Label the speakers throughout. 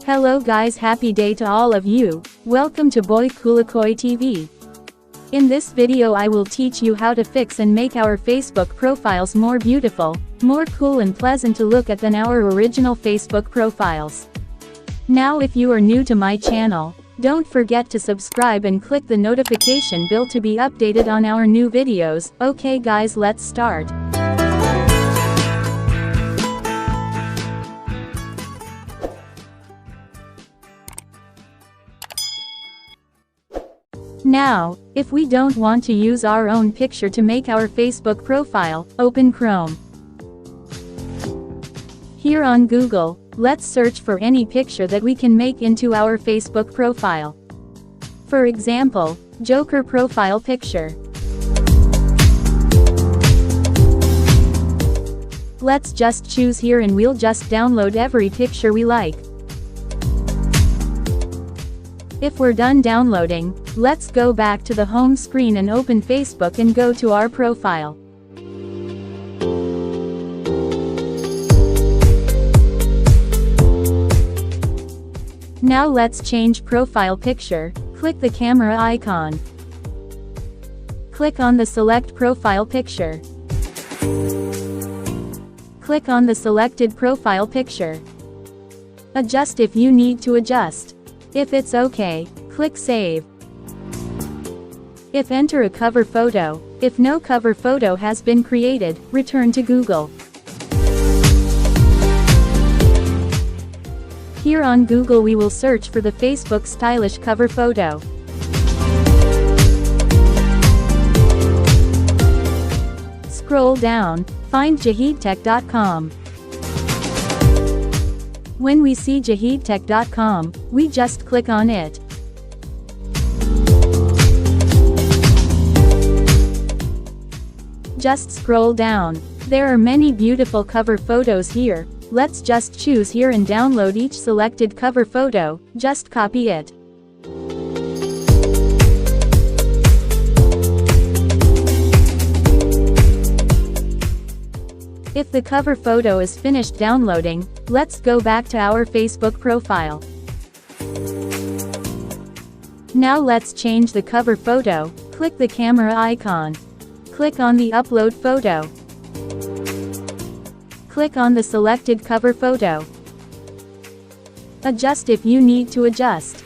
Speaker 1: Hello guys, happy day to all of you. Welcome to KOLOKOY TV. In this video I will teach you how to fix and make our Facebook profiles more beautiful, more cool and pleasant to look at than our original Facebook profiles. Now if you are new to my channel, don't forget to subscribe and click the notification bell to be updated on our new videos. Okay guys, let's start. Now, if we don't want to use our own picture to make our Facebook profile, open Chrome. Here on Google, let's search for any picture that we can make into our Facebook profile. For example, Joker profile picture. Let's just choose here and we'll just download every picture we like. If we're done downloading, let's go back to the home screen and open Facebook and go to our profile. Now let's change profile picture. Click the camera icon. Click on the select profile picture. Click on the selected profile picture. Adjust if you need to adjust. If it's okay, click Save. If enter a cover photo, if no cover photo has been created, return to Google. Here on Google we will search for the Facebook stylish cover photo. Scroll down, find jahidtech.com. When we see jahidtech.com, we just click on it. Just scroll down. There are many beautiful cover photos here. Let's just choose here and download each selected cover photo, just copy it. If the cover photo is finished downloading, let's go back to our Facebook profile. Now let's change the cover photo. Click the camera icon. Click on the upload photo. Click on the selected cover photo. Adjust if you need to adjust.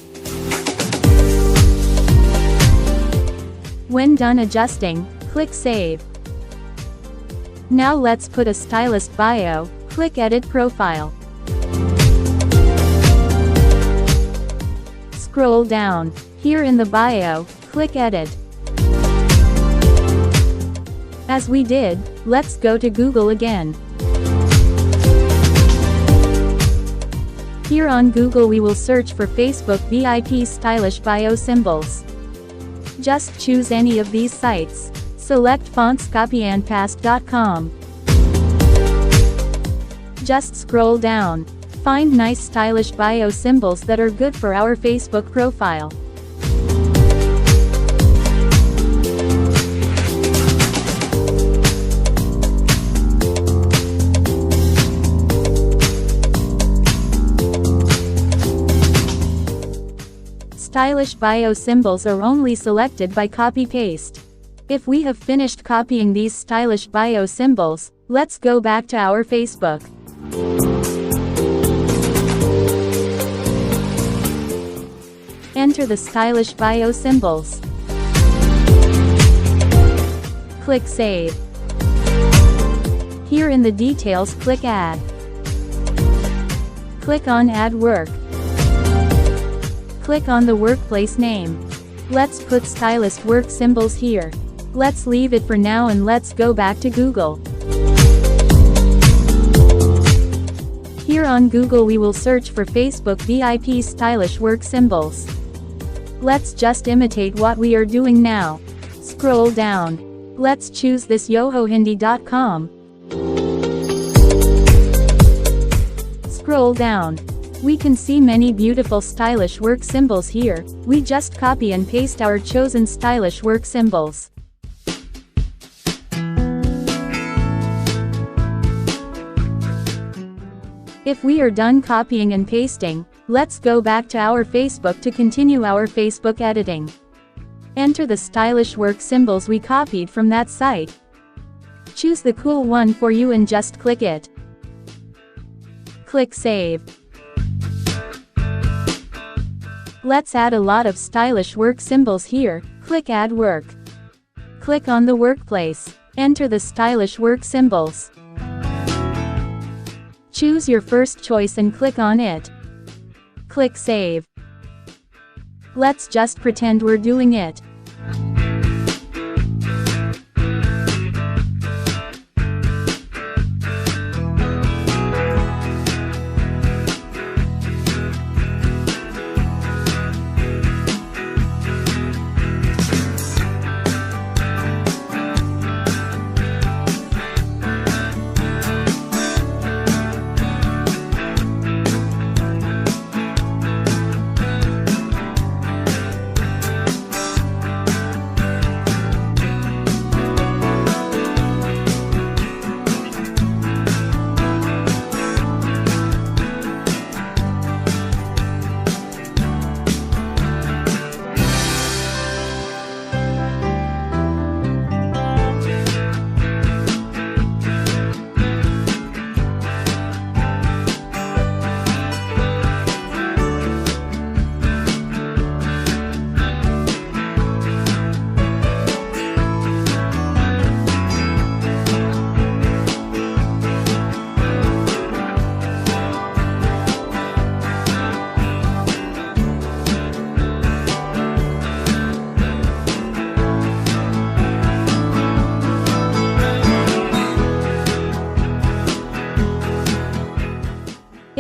Speaker 1: When done adjusting, click Save. Now let's put a stylist bio. Click Edit Profile. Scroll down. Here in the bio, click Edit. As we did, let's go to Google again. Here on Google we will search for Facebook VIP stylish bio symbols. Just choose any of these sites. Select fonts copyandpaste.com. Just scroll down. Find nice stylish bio symbols that are good for our Facebook profile. Stylish bio symbols are only selected by copy-paste. If we have finished copying these stylish bio symbols, let's go back to our Facebook. Enter the stylish bio symbols. Click Save. Here in the details click Add. Click on Add Work. Click on the workplace name. Let's put stylist work symbols here. Let's leave it for now and let's go back to Google. Here on Google we will search for Facebook VIP stylish work symbols. Let's just imitate what we are doing now. Scroll down. Let's choose this yohohindi.com. Scroll down. We can see many beautiful stylish work symbols here. We just copy and paste our chosen stylish work symbols. If we are done copying and pasting, let's go back to our Facebook to continue our Facebook editing. Enter the stylish work symbols we copied from that site. Choose the cool one for you and just click it. Click Save. Let's add a lot of stylish work symbols here. Click Add Work. Click on the workplace. Enter the stylish work symbols. Choose your first choice and click on it. Click Save. Let's just pretend we're doing it.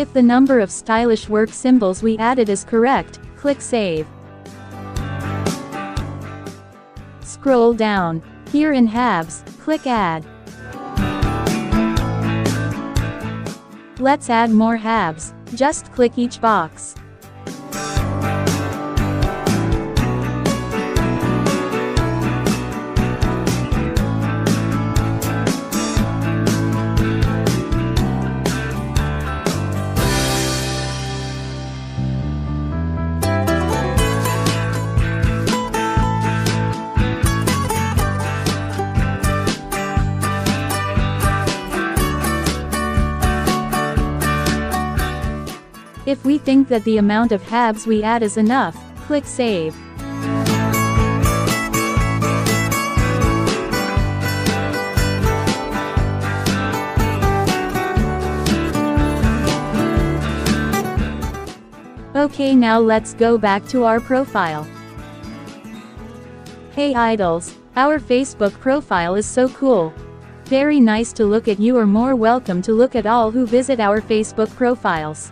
Speaker 1: If the number of stylish work symbols we added is correct, click Save. Scroll down. Here in Halves, click Add. Let's add more halves. Just click each box. If we think that the amount of halves we add is enough, click Save. Okay, now let's go back to our profile. Hey idols, our Facebook profile is so cool. Very nice to look at. You are more welcome to look at all who visit our Facebook profiles.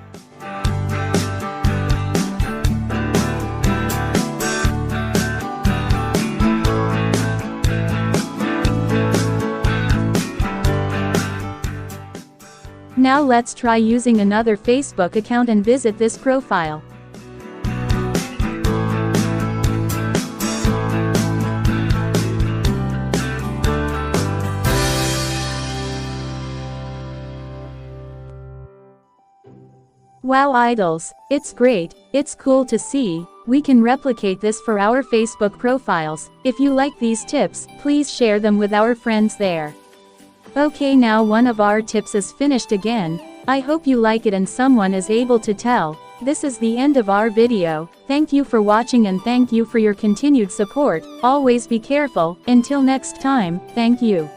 Speaker 1: Now let's try using another Facebook account and visit this profile. Wow idols, it's great, it's cool to see. We can replicate this for our Facebook profiles. If you like these tips, please share them with our friends there. Okay, now one of our tips is finished again. I hope you like it and someone is able to tell. This is the end of our video. Thank you for watching and thank you for your continued support. Always be careful. Until next time, thank you.